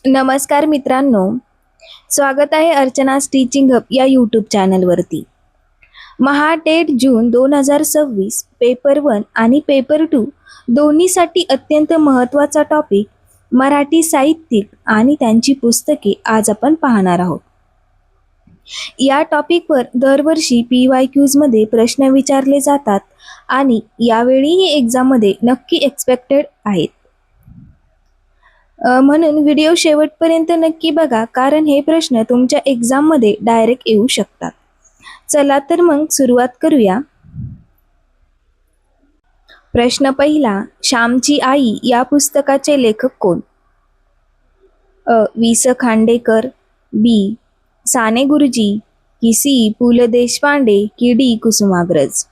नमस्कार मित्रांनो, स्वागत आहे अर्चना टीचिंग हब या यूट्यूब चॅनलवरती. महाटेट जून 2026 पेपर 1 आणि पेपर 2 दोन्हीसाठी अत्यंत महत्त्वाचा टॉपिक मराठी साहित्यिक आणि त्यांची पुस्तके आज आपण पाहणार आहोत. या टॉपिकवर दरवर्षी PYQs मध्ये प्रश्न विचारले जातात आणि यावेळीही एक्झाममध्ये नक्की एक्सपेक्टेड आहेत. म्हणून व्हिडिओ शेवटपर्यंत नक्की बघा, कारण हे प्रश्न तुमच्या एक्झाममध्ये डायरेक्ट येऊ शकतात. चला तर मग सुरुवात करूया. प्रश्न पहिला, श्यामची आई या पुस्तकाचे लेखक कोण? वि. स. खांडेकर, बी. साने गुरुजी, की सी. पु. ल. देशपांडे, की डी. कुसुमाग्रज.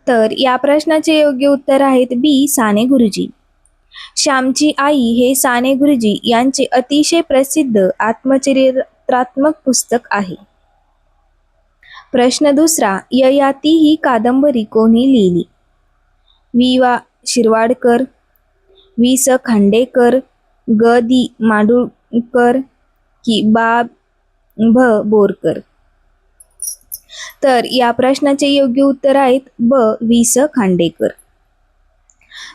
तर या प्रश्नाचे योग्य उत्तर आहेत बी. साने गुरुजी. श्यामची आई हे साने गुरुजी यांचे अतिशय प्रसिद्ध आत्मचरित्रात्मक पुस्तक आहे. प्रश्न दुसरा, ययाती ही कादंबरी कोणी लिहिली? वि. वा. शिरवाडकर, वि. स. खांडेकर, ग. दि. माडगूळकर, की बा. भ. बोरकर. तर या प्रश्नाचे योग्य उत्तर आहेत ब. वि. स. खांडेकर.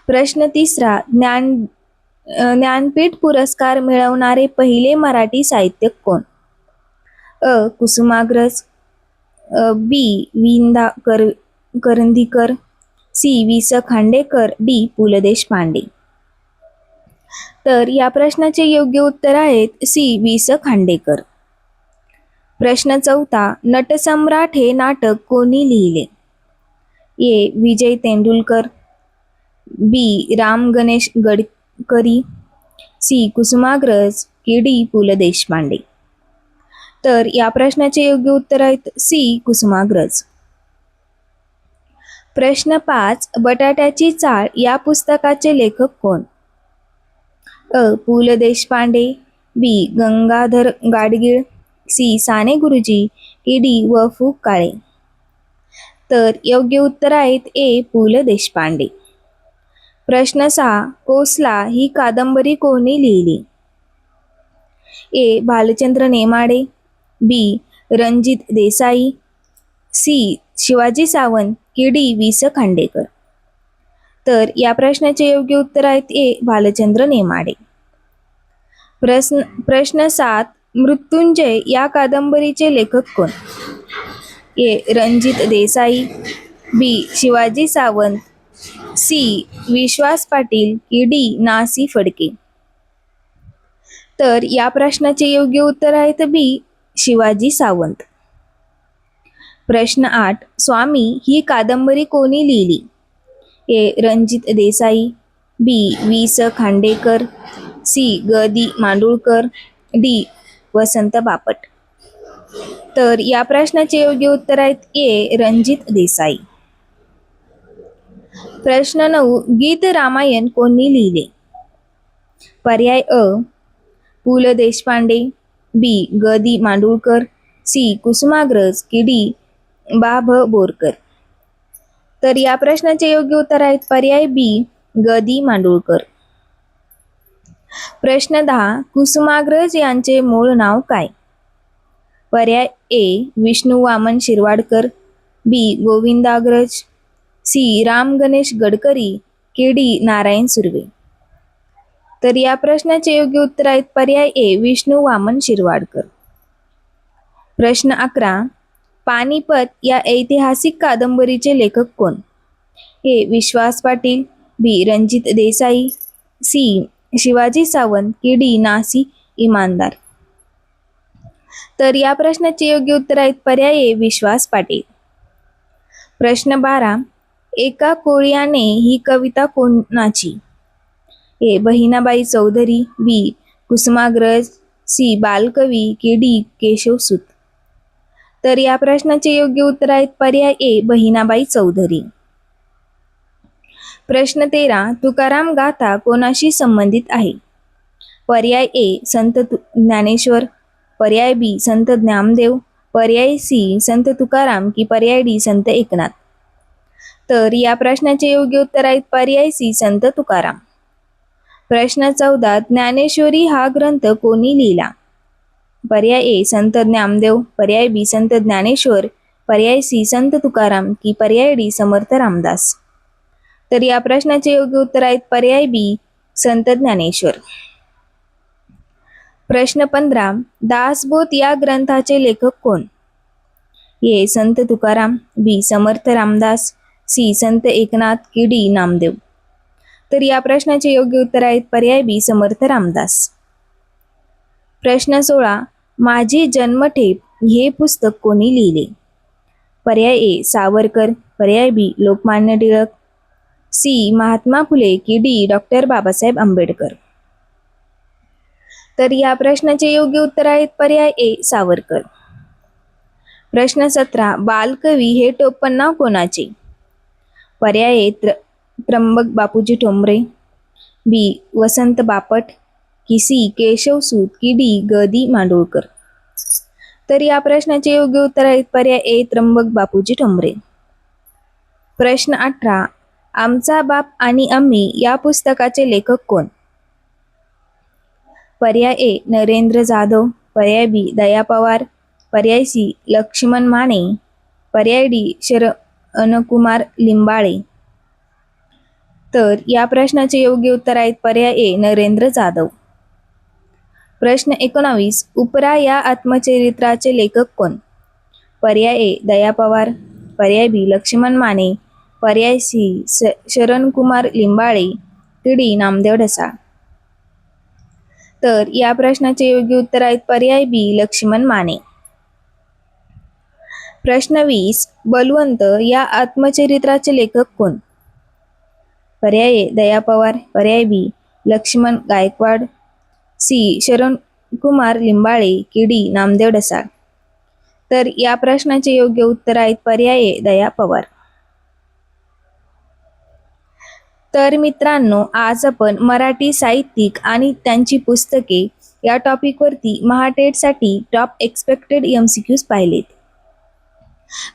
प्रश्न तिसरा, ज्ञानपीठ पुरस्कार मिळवणारे पहिले मराठी साहित्यिक कोण? कुसुमाग्रज, बी. विंदा करंदीकर, सी. वि. स. खांडेकर, डी. पु. ल. देशपांडे. तर या प्रश्नाचे योग्य उत्तर आहेत सी. वि. स. खांडेकर. प्रश्न चौथा, नटसम्राट हे नाटक कोणी लिहिले? ए. विजय तेंडुलकर, बी. राम गणेश गडकरी, सी. कुसुमाग्रज, की डी. पु. ल. देशपांडे. तर या प्रश्नाचे योग्य उत्तर आहेत सी. कुसुमाग्रज. प्रश्न 5, बटाट्याची चाळ या पुस्तकाचे लेखक कोण? पु. ल. देशपांडे, बी. गंगाधर गाडगीळ, सी. साने गुरुजी, की डी. व. फु. काळे. तर योग्य उत्तर आहेत ए. पु. ल. देशपांडे. प्रश्न 6, कोसला ही कादंबरी कोणी लिहिली? ए. भालचंद्र नेमाडे, बी. रणजित देसाई, सी. शिवाजी सावंत, की डी. वि. स. खांडेकर. तर या प्रश्नाचे योग्य उत्तर आहेत ए. भालचंद्र नेमाडे. प्रश्न 7, मृत्युंजय या कादंबरीचे लेखक कोण? ए. रणजित देसाई, बी. शिवाजी सावंत, सी. विश्वास पाटील, की डी. ना. सी. फडके. तर या प्रश्नाचे योग्य उत्तर आहेत बी. शिवाजी सावंत. प्रश्न 8, स्वामी ही कादंबरी कोणी लिहिली? ए. रणजित देसाई, बी. वि. स. खांडेकर, सी. ग. दि. माडगूळकर, डी. वसंत बापट. तर या प्रश्नाचे योग्य उत्तर आहेत ए. रणजित देसाई. प्रश्न 9, गीत रामायण कोणी लिहिले? पर्याय अ. पु. ल. देशपांडे, बी. ग. दि. माडगूळकर, सी. कुसुमाग्रज, की डी. बा. भ. बोरकर. तर या प्रश्नाचे योग्य उत्तर आहेत पर्याय बी. ग. दि. माडगूळकर. प्रश्न 10, कुसुमाग्रज यांचे मूळ नाव काय? पर्याय ए. विष्णू वामन शिरवाडकर, बी. गोविंदाग्रज, सी. राम गणेश गडकरी, की डी. नारायण सुर्वे. तर या प्रश्नाचे योग्य उत्तर आहेत पर्याय ए. विष्णू वामन शिरवाडकर. प्रश्न 11, पानिपत या ऐतिहासिक कादंबरीचे लेखक कोण? ए. विश्वास पाटील, बी. रणजित देसाई, सी. शिवाजी सावंत, की डी. ना. सी. इनामदार. तर या प्रश्नाचे योग्य उत्तर आहेत पर्याय ए. विश्वास पाटील. प्रश्न 12, एका कोळ्याने ही कविता कोणाची? ए. बहिणाबाई चौधरी, बी. कुसुमाग्रज, सी. बालकवी, की डी. केशवसूत. तर या प्रश्नाचे योग्य उत्तर आहेत पर्याय ए. बहिणाबाई चौधरी. प्रश्न 13, तुकाराम गाथा कोणाशी संबंधित आहे? पर्याय ए. संत ज्ञानेश्वर, पर्याय बी. संत ज्ञानदेव, पर्याय सी. संत तुकाराम, की पर्याय डी. संत एकनाथ. तर या प्रश्नाचे योग्य उत्तर आहेत पर्याय सी. संत तुकाराम. प्रश्न 14. ज्ञानेश्वरी हा ग्रंथ कोणी लिहिला? पर्याय ए संत ज्ञानदेव, पर्याय बी संत ज्ञानेश्वर, पर्याय सी संत तुकाराम की पर्याय डी समर्थ रामदास. तर या प्रश्नाचे योग्य उत्तर आहेत पर्याय बी संत ज्ञानेश्वर. प्रश्न 15. दासबोध या ग्रंथाचे लेखक कोण? ए संत तुकाराम, बी समर्थ रामदास, सी संत एकनाथ की डी नामदेव. तर या प्रश्नाचे योग्य उत्तर आहेत पर्याय बी समर्थ रामदास. प्रश्न 16. माझी जन्मठेप हे पुस्तक कोणी लिहिले? पर्याय ए सावरकर, पर्याय बी लोकमान्य टिळक, सी महात्मा फुले की डी डॉक्टर बाबासाहेब आंबेडकर. तर या प्रश्नाचे योग्य उत्तर आहेत पर्याय ए सावरकर. प्रश्न 17. बालकवी हे टोपण नाव कोणाचे? पर्याय ए त्र्यंबक बापूजी ठोंबरे, बी वसंत बापट की सी केशव सूत की डी ग दी माडगूळकर. तर या प्रश्नाचे योग्य उत्तर आहेत पर्याय ए त्र्यंबक बापूजी ठोंबरे. प्रश्न 18. आमचा बाप आणि आम्ही या पुस्तकाचे लेखक कोण? पर्याय ए नरेंद्र जाधव, पर्याय बी दया पवार, पर्याय सी लक्ष्मण माने, पर्याय डी शरणकुमार लिंबाळे. तर या प्रश्नाचे योग्य उत्तर आहेत पर्याय ए नरेंद्र जाधव. प्रश्न 19. उपरा या आत्मचरित्राचे लेखक कोण? पर्याय ए दया पवार, पर्याय बी लक्ष्मण माने, पर्याय सी शरणकुमार लिंबाळे की डी नामदेव ढसाळ. तर या प्रश्नाचे योग्य उत्तर आहेत पर्याय बी लक्ष्मण माने. प्रश्न 20. बलवंत या आत्मचरित्राचे लेखक कोण? पर्याय ए दया पवार, पर्याय बी लक्ष्मण गायकवाड, सी शरणकुमार लिंबाळे की डी नामदेव ढसाळ. तर या प्रश्नाचे योग्य उत्तर आहेत पर्याय ए दया पवार. तर मित्रांनो, आज आपण मराठी साहित्यिक आणि त्यांची पुस्तके या टॉपिकवरती महाटेटसाठी टॉप एक्सपेक्टेड MCQs पाहिलेत.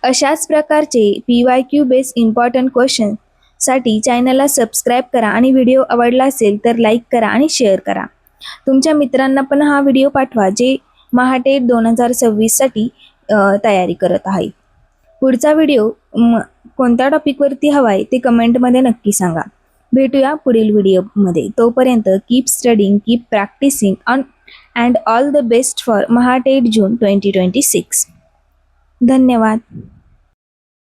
अशाच प्रकारचे PYQ बेस इम्पॉर्टंट क्वेश्चन साठी चॅनलला सबस्क्राईब करा आणि व्हिडिओ आवडला असेल तर लाईक करा आणि शेअर करा. तुमच्या मित्रांना पण हा व्हिडिओ पाठवा जे महाटेट 2026 साठी तयारी करत आहेत. पुढचा व्हिडिओ कोणत्या टॉपिकवरती हवा आहे ते कमेंटमध्ये नक्की सांगा. भेटूया पुढील व्हिडिओमध्ये. तोपर्यंत keep studying, keep practicing and all the best for Mahatet June 2026. धन्यवाद.